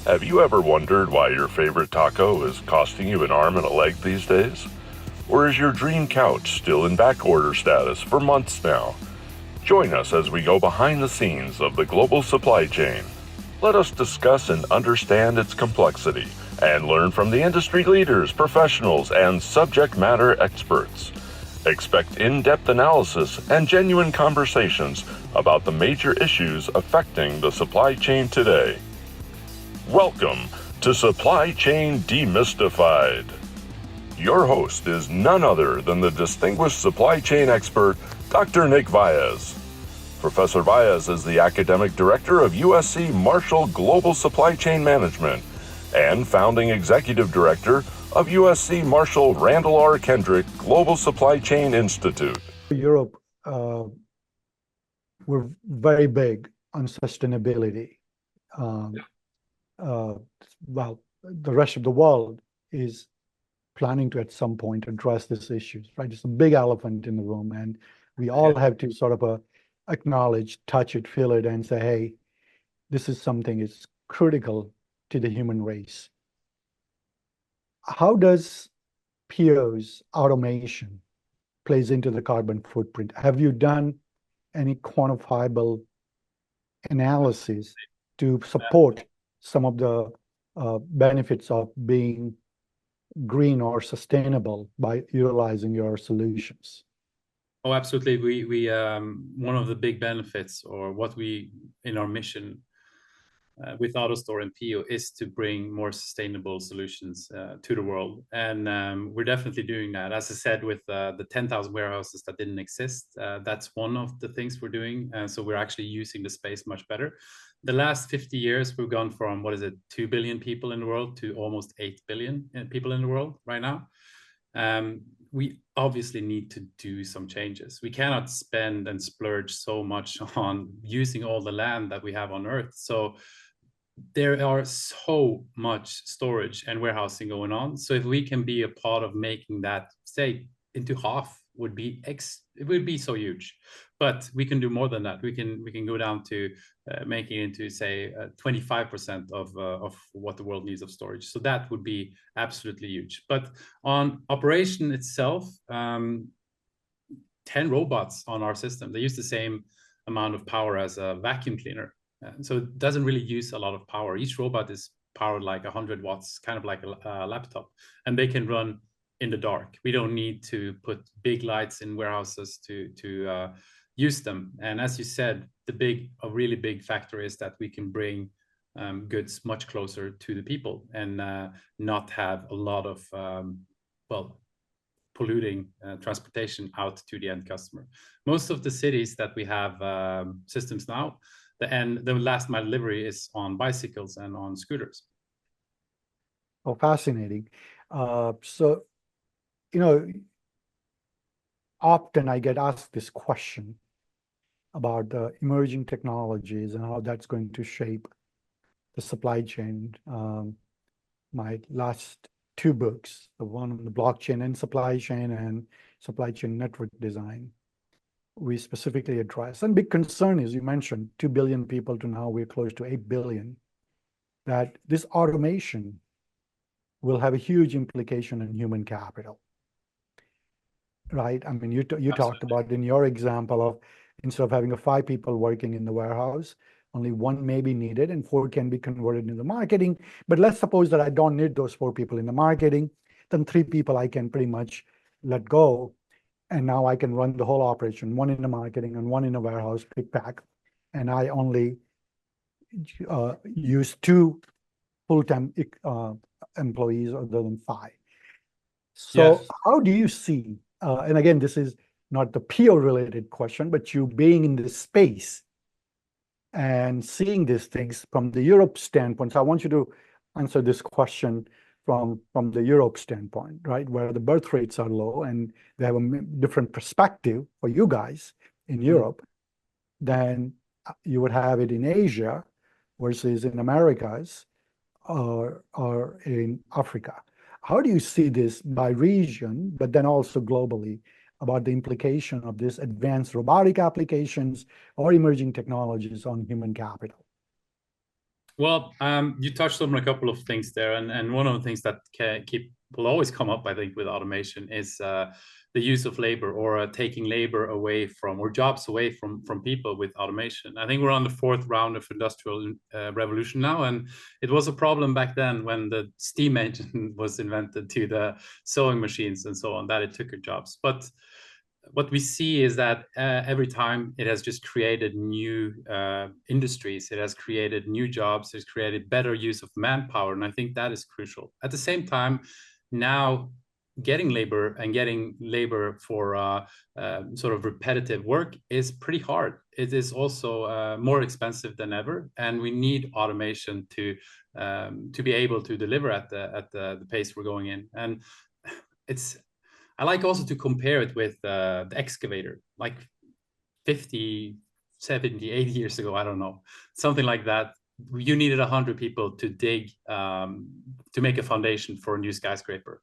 Have you ever wondered why your favorite taco is costing you an arm and a leg these days? Or is your dream couch still in backorder status for months now? Join us as we go behind the scenes of the global supply chain. Let us discuss and understand its complexity and learn from the industry leaders, professionals, and subject matter experts. Expect in-depth analysis and genuine conversations about the major issues affecting the supply chain today. Welcome to Supply Chain Demystified. Your host is none other than the distinguished supply chain expert, Dr. Nick Valles. Professor Valles is the academic director of USC Marshall Global Supply Chain Management and founding executive director of USC Marshall Randall R. Kendrick Global Supply Chain Institute. Europe, we're very big on sustainability. Well, the rest of the world is planning to at some point address these issues, right? It's a big elephant in the room, and we all have to sort of acknowledge, touch it, feel it, and say, hey, this is something that's critical to the human race. How does PO's automation plays into the carbon footprint? Have you done any quantifiable analysis to support some of the benefits of being green or sustainable by utilizing your solutions? Oh, absolutely. We one of the big benefits, or what we in our mission with AutoStore and PO, is to bring more sustainable solutions to the world, and we're definitely doing that. As I said, with the 10,000 warehouses that didn't exist, that's one of the things we're doing. So we're actually using the space much better. The last 50 years, we've gone from 2 billion people in the world to almost 8 billion people in the world right now. We obviously need to do some changes. We cannot spend and splurge so much on using all the land that we have on Earth. So there are so much storage and warehousing going on. So if we can be a part of making that, say, into half, it would be so huge. But we can do more than that. We can go down to making it into, say, 25% of what the world needs of storage. So that would be absolutely huge. But on operation itself, 10 robots on our system, they use the same amount of power as a vacuum cleaner. So it doesn't really use a lot of power. Each robot is powered like 100 watts, kind of like a laptop, and they can run in the dark. We don't need to put big lights in warehouses to use them. And as you said, a really big factor is that we can bring goods much closer to the people and not have a lot of polluting transportation out to the end customer. Most of the cities that we have systems now, the last mile delivery is on bicycles and on scooters. Oh, fascinating. So, often I get asked this question about the emerging technologies and how that's going to shape the supply chain. My last two books, the one on the blockchain and supply chain and supply chain network design, we specifically address. And big concern is, you mentioned 2 billion people to now we're close to 8 billion, that this automation will have a huge implication in human capital, right? I mean, you talked about in your example of, instead of having 5 people working in the warehouse, only 1 may be needed and 4 can be converted into marketing. But let's suppose that I don't need those 4 people in the marketing, then 3 people I can pretty much let go. And now I can run the whole operation, 1 in the marketing and 1 in the warehouse, pick, pack. And I only use 2 full-time employees other than 5. So yes. How do you see, and again, this is not the PO-related question, but you being in this space and seeing these things from the Europe standpoint. So I want you to answer this question from the Europe standpoint, right? Where the birth rates are low and they have a different perspective for you guys in Europe than you would have it in Asia versus in Americas or in Africa. How do you see this by region, but then also globally, about the implication of this advanced robotic applications or emerging technologies on human capital? Well, you touched on a couple of things there, and one of the things that will always come up, I think, with automation is the use of labor, or taking labor away from, or jobs away from people with automation. I think we're on the fourth round of industrial revolution now, and it was a problem back then when the steam engine was invented to the sewing machines and so on, that it took our jobs. But what we see is that every time it has just created new industries, it has created new jobs, it's created better use of manpower, and I think that is crucial. At the same time, now getting labor for sort of repetitive work is pretty hard. It is also more expensive than ever, and we need automation to be able to deliver at the pace we're going in. And I like also to compare it with the excavator, like 50, 70, 80 years ago, I don't know, something like that. You needed 100 people to dig, to make a foundation for a new skyscraper.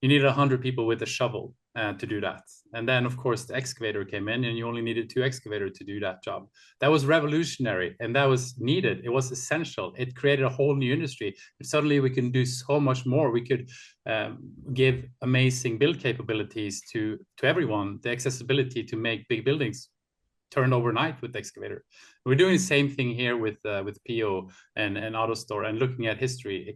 You needed 100 people with a shovel to do that. And then, of course, the excavator came in, and you only needed 2 excavators to do that job. That was revolutionary, and that was needed. It was essential. It created a whole new industry. And suddenly we can do so much more. We could give amazing build capabilities to everyone, the accessibility to make big buildings turned overnight with the excavator. We're doing the same thing here with PO and AutoStore, and looking at history,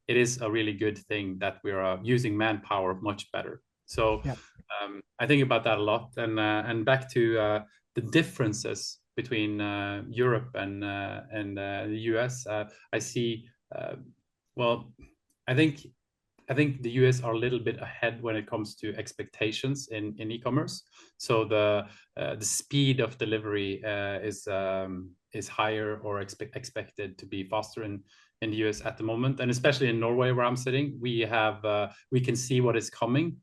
it is a really good thing that we are using manpower much better. So yeah. I think about that a lot, and back to the differences between Europe and the US. I see. Well, I think the US are a little bit ahead when it comes to expectations in e-commerce. So the speed of delivery is higher, or expected to be faster in the US at the moment, and especially in Norway, where I'm sitting, we can see what is coming.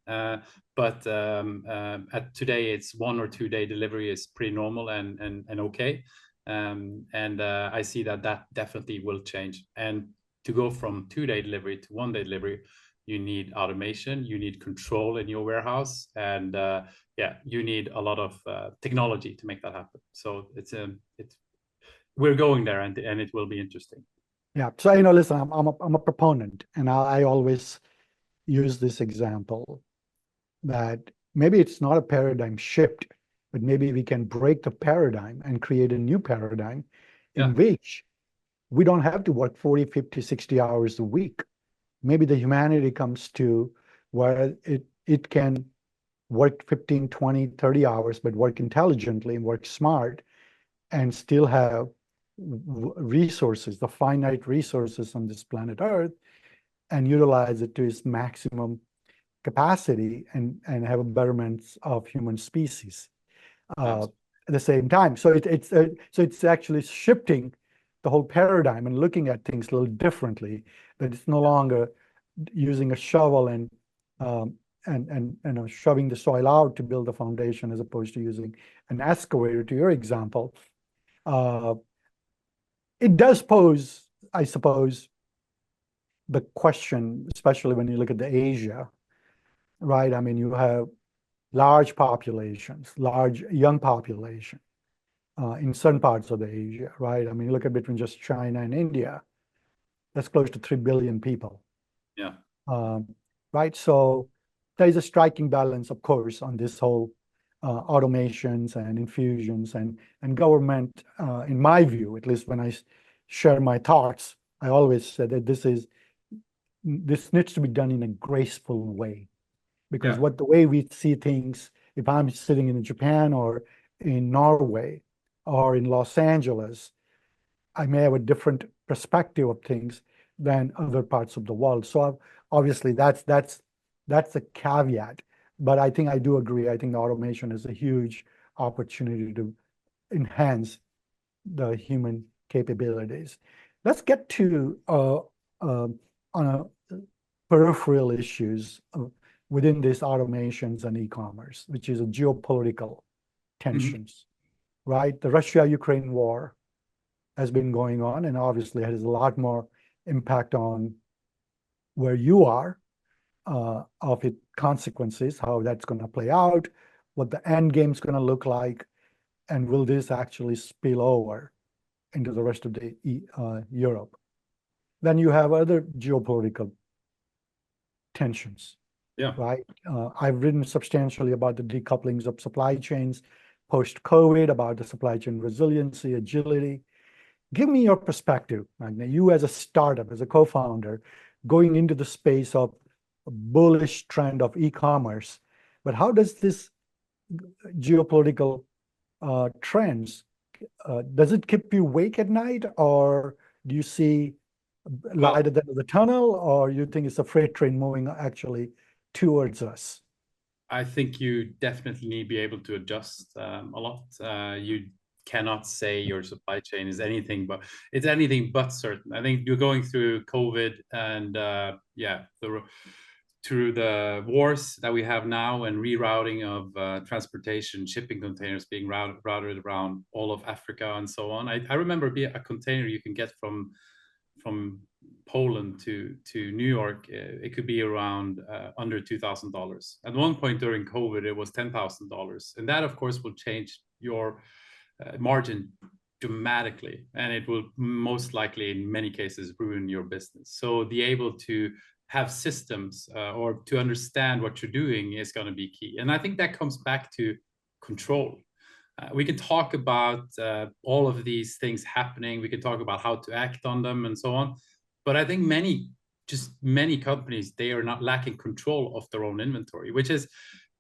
But at today, it's 1 or 2 day delivery is pretty normal and okay. And I see that definitely will change. And to go from 2-day delivery to 1-day delivery, you need automation, you need control in your warehouse, and you need a lot of technology to make that happen. So we're going there, and it will be interesting. Yeah. So listen, I'm a proponent, and I always use this example that maybe it's not a paradigm shift, but maybe we can break the paradigm and create a new paradigm in which we don't have to work 40, 50, 60 hours a week. Maybe the humanity comes to where it can work 15, 20, 30 hours, but work intelligently and work smart, and still have resources, the finite resources on this planet Earth, and utilize it to its maximum capacity, and have a betterment of human species at the same time. So it's actually shifting the whole paradigm and looking at things a little differently. That it's no longer using a shovel and shoving the soil out to build a foundation, as opposed to using an excavator, to your example. It does pose, I suppose, the question, especially when you look at the Asia, right? I mean, you have large populations, large young population in certain parts of the Asia, right? I mean, you look at between just China and India, that's close to 3 billion people. Yeah. Right. So there is a striking balance, of course, on this whole automations and infusions and government. In my view, at least when I share my thoughts, I always said that this needs to be done in a graceful way, because the way we see things, if I'm sitting in Japan or in Norway or in Los Angeles, I may have a different perspective of things than other parts of the world. So obviously that's a caveat, but I think I do agree. I think the automation is a huge opportunity to enhance the human capabilities. Let's get to on a peripheral issues within these automations and e-commerce, which is a geopolitical tensions, right? The Russia-Ukraine war has been going on, and obviously has a lot more impact on where you are, of its consequences, how that's going to play out, what the end game is going to look like, and will this actually spill over into the rest of the Europe? then you have other geopolitical tensions, Yeah. right? I've written substantially about the decouplings of supply chains post-COVID, about the supply chain resiliency, agility. Give me your perspective, Magne. You as a startup, as a co-founder, going into the space of a bullish trend of e-commerce, but how does this geopolitical trends, does it keep you awake at night, or do you see light at the end of the tunnel, or you think it's a freight train moving actually towards us? I think you definitely need to be able to adjust a lot. You cannot say your supply chain is anything but it's anything but certain. I think you're going through COVID and through the wars that we have now and rerouting of transportation, shipping containers being routed around all of Africa and so on. I remember a container you can get from Poland to New York, it could be around under $2,000. At one point during COVID, it was $10,000, and that of course will change your margin dramatically, and it will most likely in many cases ruin your business. So be able to have systems or to understand what you're doing is going to be key. And I think that comes back to control. We can talk about all of these things happening. We can talk about how to act on them and so on. But I think many companies, they are not lacking control of their own inventory, which is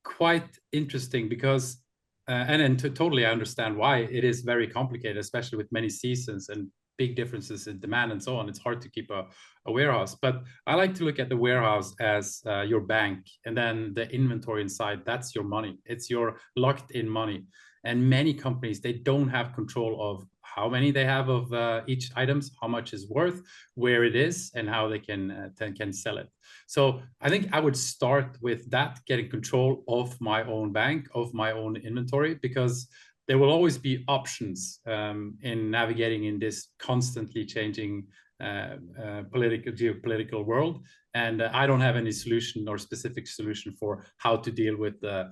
quite interesting because, totally I understand why it is very complicated, especially with many seasons and big differences in demand and so on. It's hard to keep a warehouse. But I like to look at the warehouse as your bank, and then the inventory inside, that's your money. It's your locked in money. And many companies, they don't have control of how many they have of each items, how much is worth, where it is, and how they can sell it. So I think I would start with that, getting control of my own bank, of my own inventory, because there will always be options in navigating in this constantly changing geopolitical world. And I don't have any solution or specific solution for how to deal with the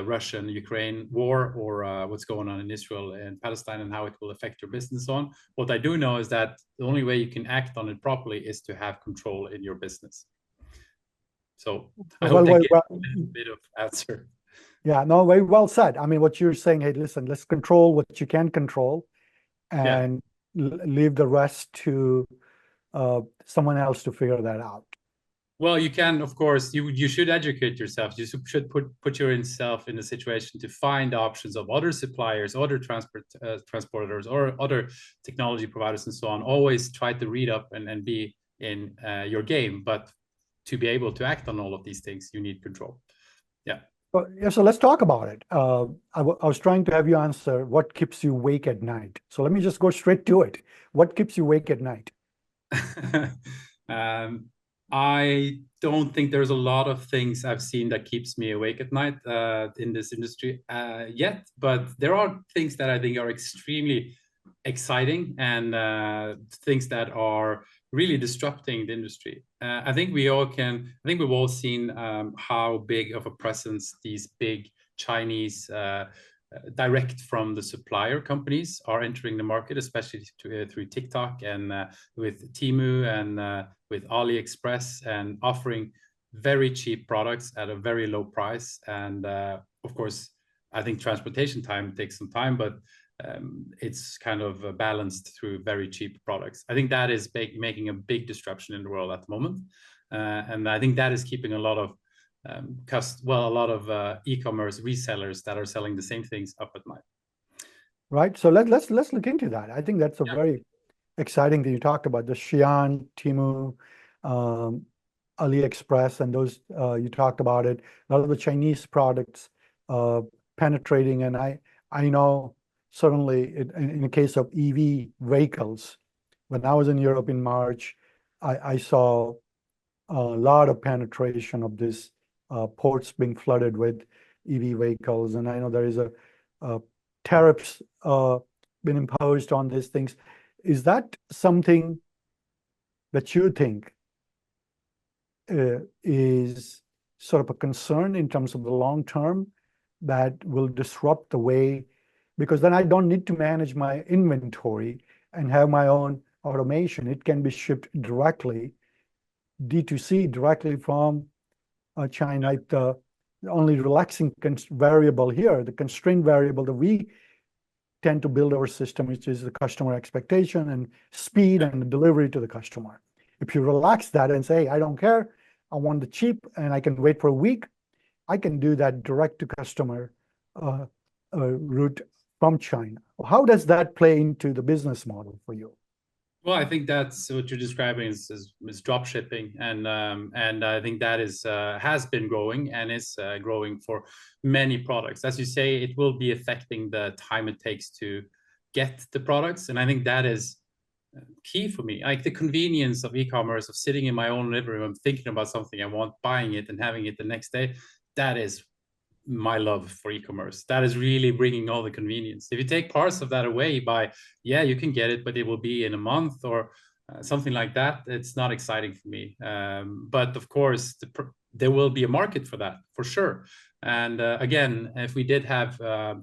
Russian-Ukraine war or what's going on in Israel and Palestine and how it will affect your business on. What I do know is that the only way you can act on it properly is to have control in your business. So I hope that gives a little bit of answer. Yeah, no, very well said. I mean, what you're saying, hey, listen, let's control what you can control and leave the rest to someone else to figure that out. Well, you can, of course, you should educate yourself. You should put yourself in a situation to find options of other suppliers, other transporters, or other technology providers and so on. Always try to read up and be in your game. But to be able to act on all of these things, you need control. Yeah. So let's talk about it. I was trying to have you answer what keeps you awake at night. So let me just go straight to it. What keeps you awake at night? I don't think there's a lot of things I've seen that keeps me awake at night in this industry yet, but there are things that I think are extremely exciting and things that are really disrupting the industry. I think we've all seen how big of a presence these big Chinese direct from the supplier companies are entering the market, especially through TikTok and with Temu and with AliExpress, and offering very cheap products at a very low price. And of course, I think transportation time takes some time, but it's kind of balanced through very cheap products. I think that is making a big disruption in the world at the moment. And I think that is keeping a lot of e-commerce resellers that are selling the same things up at night. Right. So let's look into that. I think that's a very exciting thing you talked about, the Xi'an, Temu, AliExpress, and those you talked about it. A lot of the Chinese products penetrating, and I know certainly in the case of EV vehicles, when I was in Europe in March, I saw a lot of penetration of this ports being flooded with EV vehicles, and I know there is a tariffs been imposed on these things. Is that something that you think is sort of a concern in terms of the long term that will disrupt the way, because then I don't need to manage my inventory and have my own automation, it can be shipped directly, D2C, directly from China. The only relaxing variable here, the constraint variable that we tend to build our system, which is the customer expectation and speed and delivery to the customer. If you relax that and say, I don't care, I want the cheap and I can wait for a week, I can do that direct to customer route from China. How does that play into the business model for you? Well, I think that's what you're describing is drop shipping, and I think that is has been growing and is growing for many products. As you say, it will be affecting the time it takes to get the products, and I think that is key for me. Like the convenience of e-commerce, of sitting in my own living room, thinking about something I want, buying it, and having it the next day. That is my love for e-commerce. That is really bringing all the convenience. If you take parts of that away by, yeah, you can get it, but it will be in a month or something like that, it's not exciting for me. But of course, there will be a market for that, for sure. And again, if we did have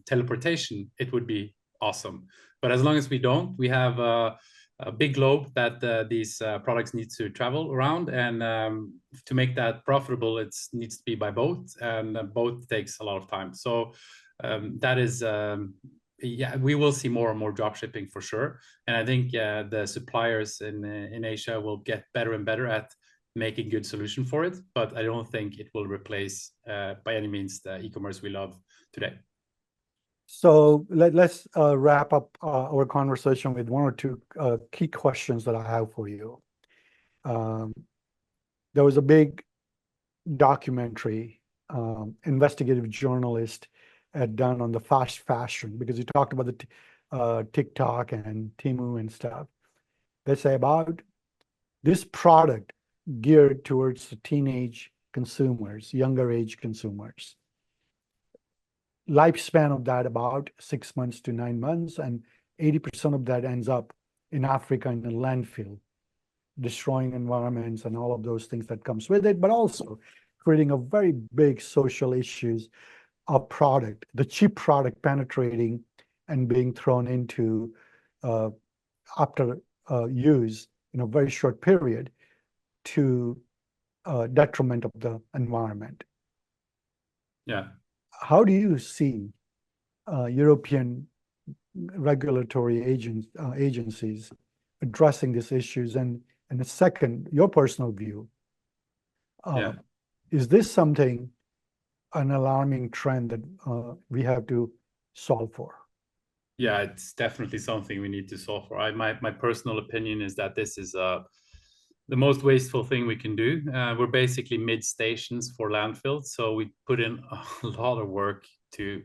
teleportation, it would be awesome. But as long as we don't, we have a big globe that these products need to travel around, and to make that profitable, it needs to be by boat, and boat takes a lot of time. So that is, yeah, we will see more and more drop shipping for sure. And I think the suppliers in Asia will get better and better at making good solution for it. But I don't think it will replace by any means the e-commerce we love today. So let's wrap up our conversation with one or two key questions that I have for you. There was a big documentary, investigative journalist had done on the fast fashion, because you talked about the TikTok and Temu and stuff. They say about this product geared towards the teenage consumers, younger age consumers. Lifespan of that about 6 months to 9 months, and 80% of that ends up in Africa in a landfill, destroying environments and all of those things that comes with it, but also creating a very big social issues of product, the cheap product penetrating and being thrown into after use in a very short period to detriment of the environment. Yeah. How do you see European regulatory agencies addressing these issues? And a second, your personal view, is this something, an alarming trend that we have to solve for? Yeah, it's definitely something we need to solve for. My personal opinion is that this is the most wasteful thing we can do. We're basically mid stations for landfills, so we put in a lot of work to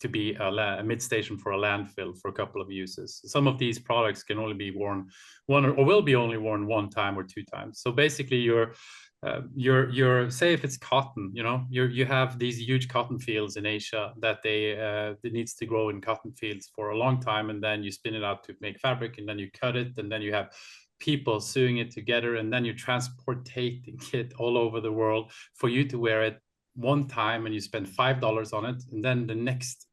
be a mid station for a landfill for a couple of uses. Some of these products can only be worn or will be only worn one time or two times. So basically, you're say if it's cotton, you have these huge cotton fields in Asia that it needs to grow in cotton fields for a long time, and then you spin it out to make fabric, and then you cut it, and then you have people sewing it together, and then you're transporting it all over the world for you to wear it one time, and you spend $5 on it, and then the next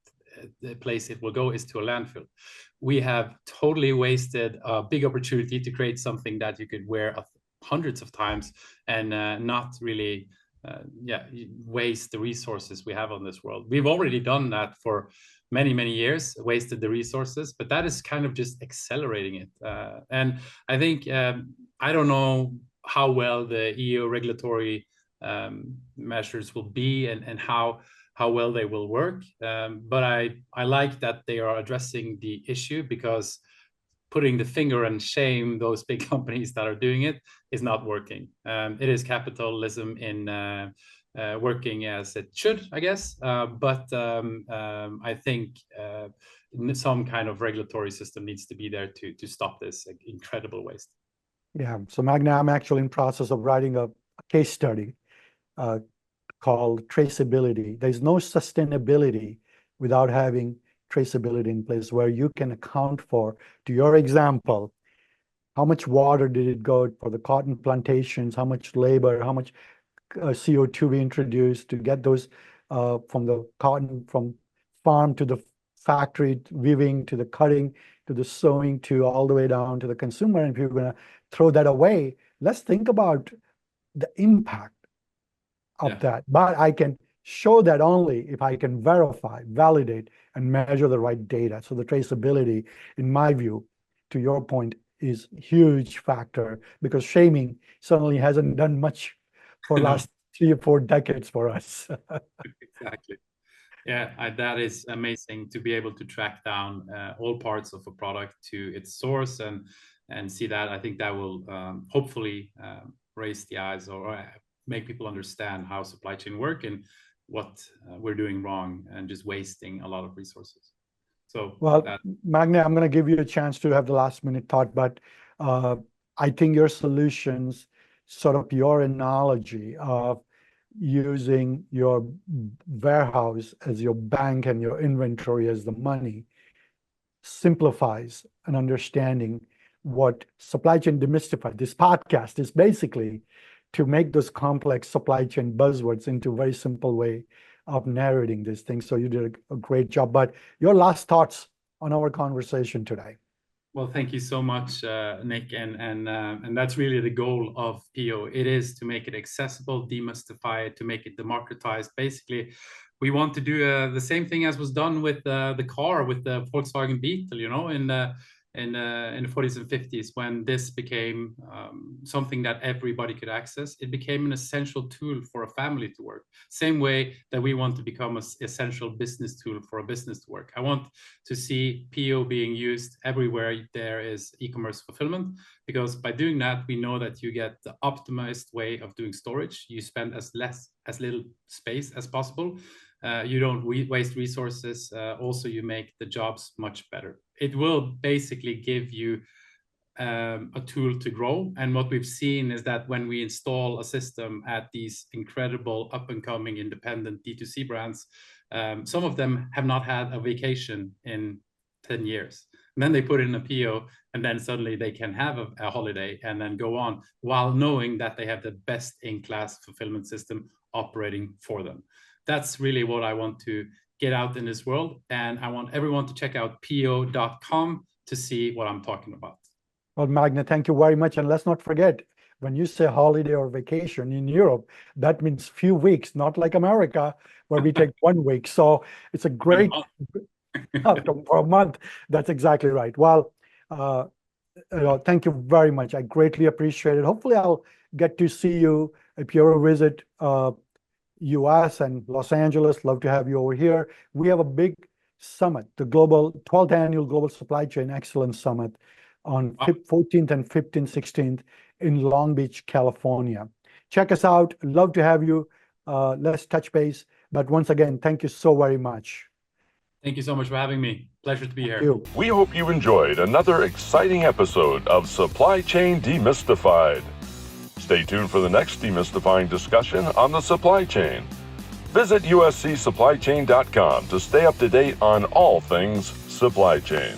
place it will go is to a landfill. We have totally wasted a big opportunity to create something that you could wear hundreds of times and not really waste the resources we have on this world. We've already done that for many years, wasted the resources, but that is kind of just accelerating it. And I think, I don't know how well the EU regulatory measures will be and how well they will work. But I like that they are addressing the issue, because putting the finger and shame those big companies that are doing it is not working. It is capitalism in working as it should, I guess. But I think some kind of regulatory system needs to be there to stop this incredible waste. Yeah. So Magne, I'm actually in process of writing a case study called traceability. There's no sustainability without having traceability in place, where you can account for, to your example, how much water did it go for the cotton plantations, how much labor, how much CO2 we introduced to get those from the cotton from farm to the factory weaving to the cutting to the sewing to all the way down to the consumer. And if you're going to throw that away, let's think about the impact of that. But I can show that only if I can verify, validate, and measure the right data. So the traceability, in my view, to your point, is a huge factor, because shaming certainly hasn't done much for the last 3 or 4 decades for us. Exactly. Yeah, that is amazing to be able to track down all parts of a product to its source and see that. I think that will hopefully raise the eyes or make people understand how supply chain work and what we're doing wrong and just wasting a lot of resources. So, well, Magne, I'm going to give you a chance to have the last minute thought, but I think your solutions, sort of your analogy of using your warehouse as your bank and your inventory as the money, simplifies an understanding what supply chain demystified. This podcast is basically to make those complex supply chain buzzwords into a very simple way of narrating these things. So you did a great job. But your last thoughts on our conversation today? Well, thank you so much, Nick, and that's really the goal of PO. It is to make it accessible, demystify it, to make it democratized. Basically, we want to do the same thing as was done with the car, with the Volkswagen Beetle, you know, in the 40s and 50s, when this became something that everybody could access. It became an essential tool for a family to work. Same way that we want to become an essential business tool for a business to work. I want to see PO being used everywhere there is e-commerce fulfillment, because by doing that, we know that you get the optimized way of doing storage. You spend as little space as possible. You don't waste resources. Also, you make the jobs much better. It will basically give you a tool to grow. And what we've seen is that when we install a system at these incredible up-and-coming independent D2C brands, some of them have not had a vacation in 10 years. And then they put in a PO, and then suddenly they can have a holiday and then go on, while knowing that they have the best-in-class fulfillment system operating for them. That's really what I want to get out in this world. And I want everyone to check out po.com to see what I'm talking about. Well, Magne, thank you very much. And let's not forget, when you say holiday or vacation in Europe, that means few weeks, not like America, where we take 1 week. So it's a great for a month. That's exactly right. Well, thank you very much. I greatly appreciate it. Hopefully I'll get to see you if you're a visit US and Los Angeles. Love to have you over here. We have a big summit, the 12th annual Global Supply Chain Excellence Summit on 14th and 15th, 16th in Long Beach, California. Check us out. Love to have you. Let's touch base. But once again, thank you so very much. Thank you so much for having me. Pleasure to be here. We hope you enjoyed another exciting episode of Supply Chain Demystified. Stay tuned for the next demystifying discussion on the supply chain. Visit uscsupplychain.com to stay up to date on all things supply chain.